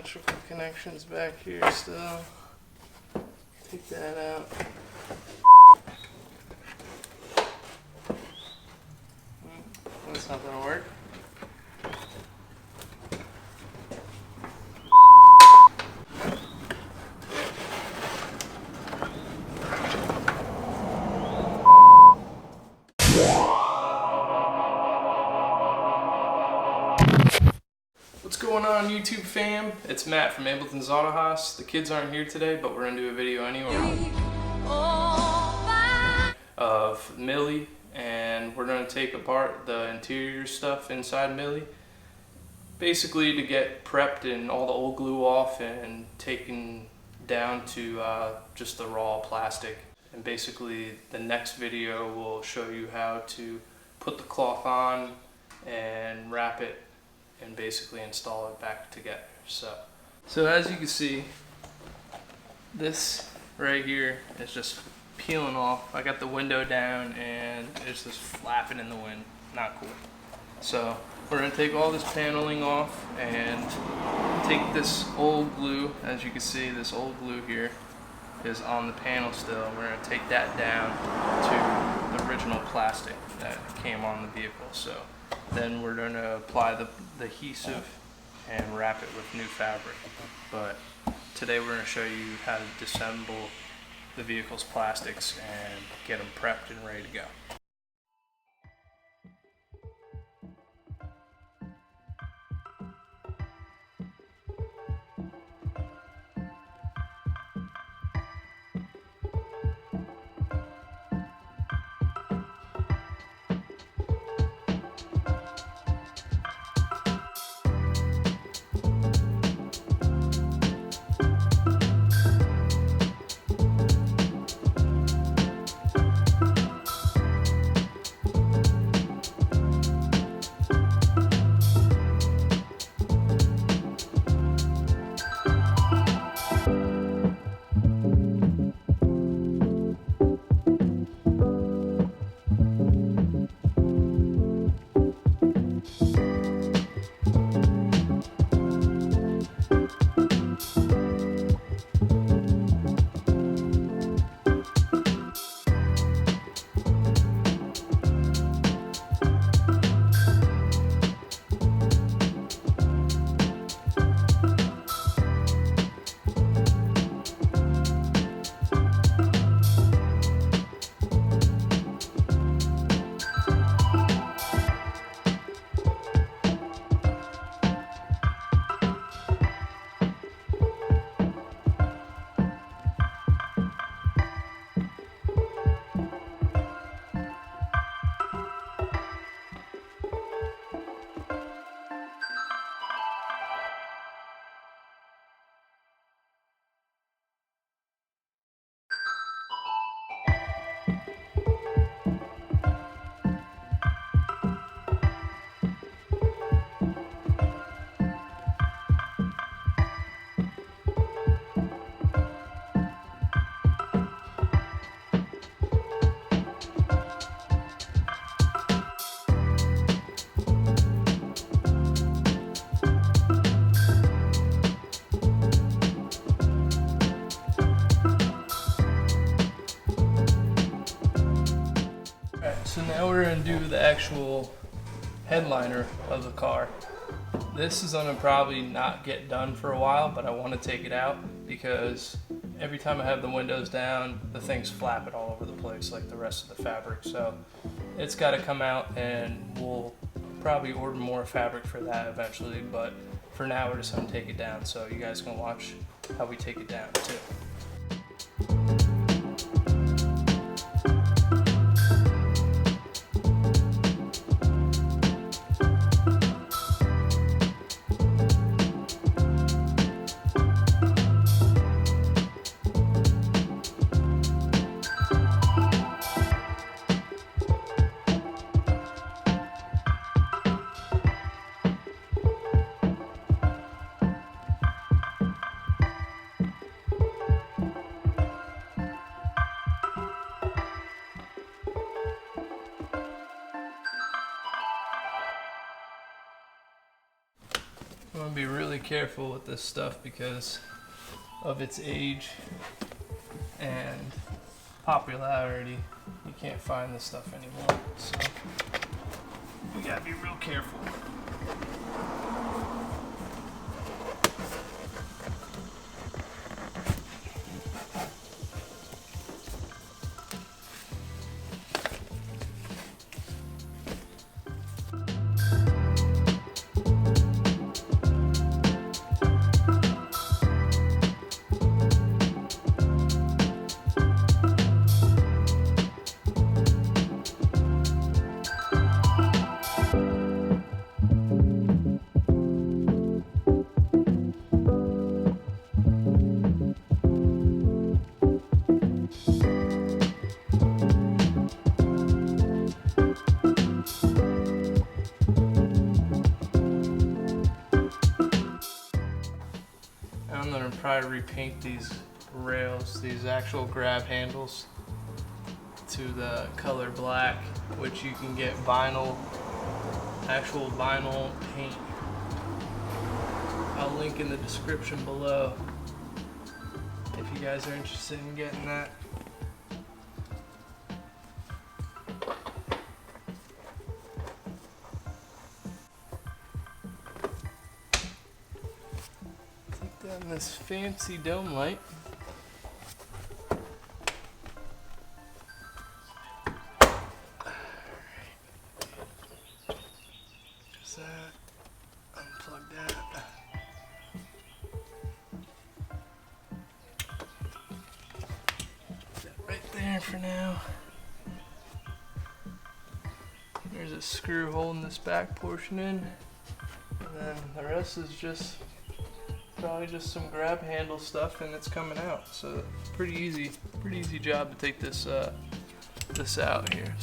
electrical connections back here still. Take that out. That's not gonna work. What's going on, YouTube fam? It's Matt from Ableton's Auto Haus. The kids aren't here today, but we're gonna do a video anyway of Mille, and we're gonna take apart the interior stuff inside Mille, basically to get prepped and all the old glue off and taken down to just the raw plastic. And basically the next video will show you how to put the cloth on and wrap it and basically install it back together. So as you can see, this right here is just peeling off. I got the window down and it's just flapping in the wind. Not cool. So we're gonna take all this paneling off and take this old glue. As you can see, this old glue here is on the panel still. We're gonna take that down to the original plastic that came on the vehicle. So then we're going to apply the adhesive and wrap it with new fabric. But today we're going to show you how to disassemble the vehicle's plastics and get them prepped and ready to go. So now we're going to do the actual headliner of the car. This is going to probably not get done for a while, but I want to take it out because every time I have the windows down, the thing's flapping all over the place like the rest of the fabric. So it's got to come out, and we'll probably order more fabric for that eventually, but for now we're just going to take it down. So you guys can watch how we take it down too. I'm gonna be really careful with this stuff because of its age and popularity. You can't find this stuff anymore, so we gotta be real careful. I'm gonna probably repaint these rails, these actual grab handles, to the color black, which you can get vinyl, actual vinyl paint. I'll link in the description below if you guys are interested in getting that. Then this fancy dome light. Just that. Unplug that. Put that right there for now. There's a screw holding this back portion in. And then the rest is just probably just some grab handle stuff, and it's coming out. So pretty easy job to take this this out here.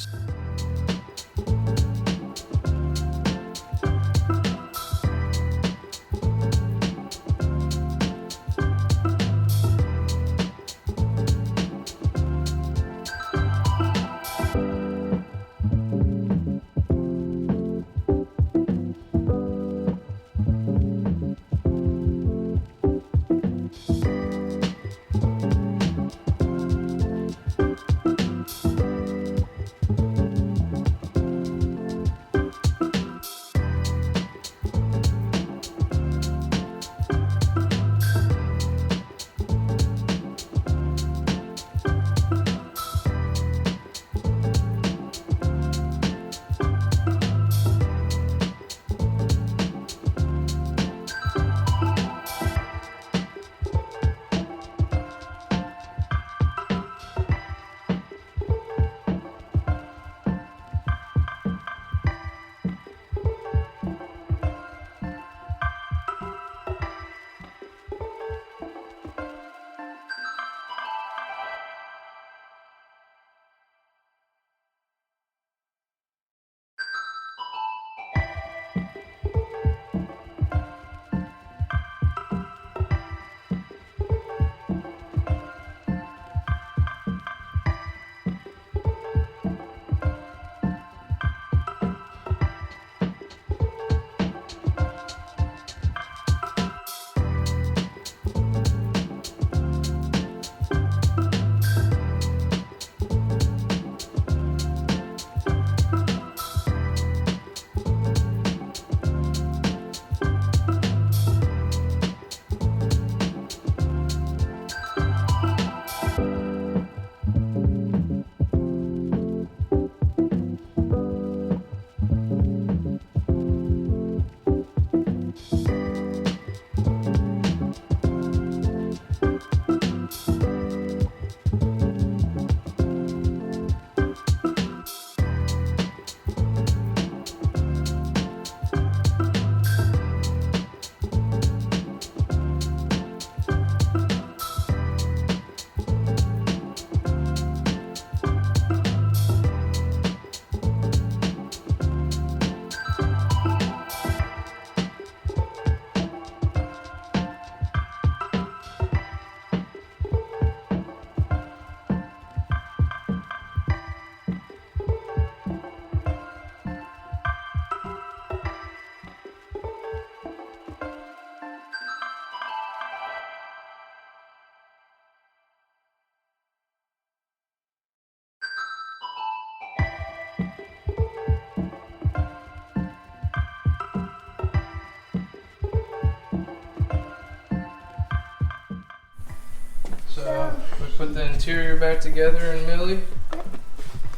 put the interior back together in Millie.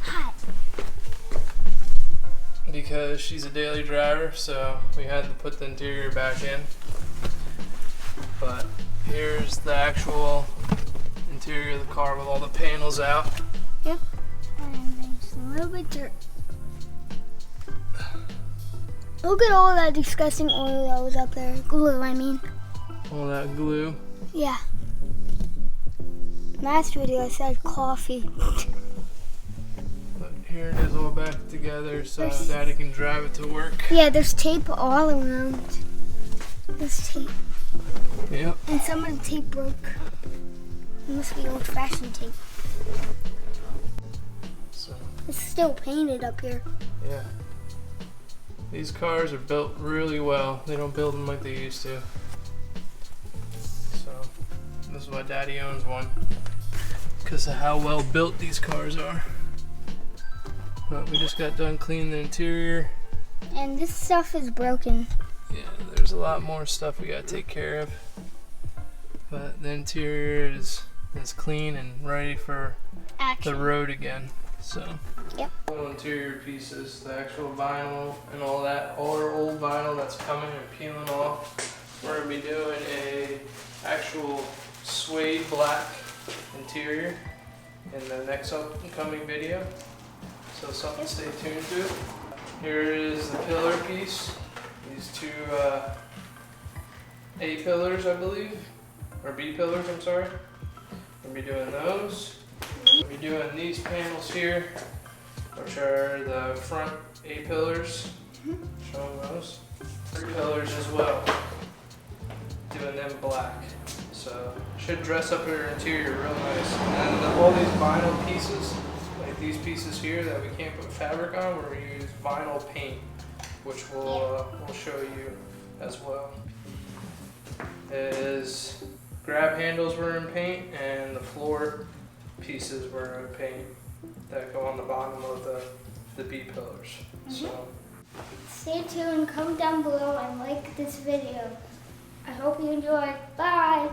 Hi. Because she's a daily driver, so we had to put the interior back in. But here's the actual interior of the car with all the panels out. Yep. And there's a little bit dirt. Look at all that disgusting oil that was up there. Glue, I mean. All that glue. Yeah. Last video I said coffee. But here it is all back together so Daddy can drive it to work. Yeah, there's tape all around. There's tape. Yep. And some of the tape broke. It must be old-fashioned tape. So, It's still painted up here. yeah. These cars are built really well. They don't build them like they used to. So, this is why Daddy owns one. Because of how well built these cars are. But we just got done cleaning the interior. And this stuff is broken. Yeah, there's a lot more stuff we gotta take care of. But the interior is clean and ready for Action. the road again. So, Yep. all interior pieces, the actual vinyl and all that, all our old vinyl that's coming and peeling off. We're gonna be doing a actual suede black interior in the next upcoming video. So something to stay tuned to. Here is the pillar piece. These two A pillars, I believe, or B pillars, I'm sorry. We'll be doing those. We'll be doing these panels here, which are the front A pillars. Showing those. 3 pillars as well. Doing them black. So should dress up your interior real nice. And then all these vinyl pieces, like these pieces here that we can't put fabric on, we're gonna use vinyl paint, which we'll show you as well. Is grab handles were in paint and the floor pieces were in paint that go on the bottom of the B pillars. So Stay tuned, comment down below and like this video. I hope you enjoy. Bye!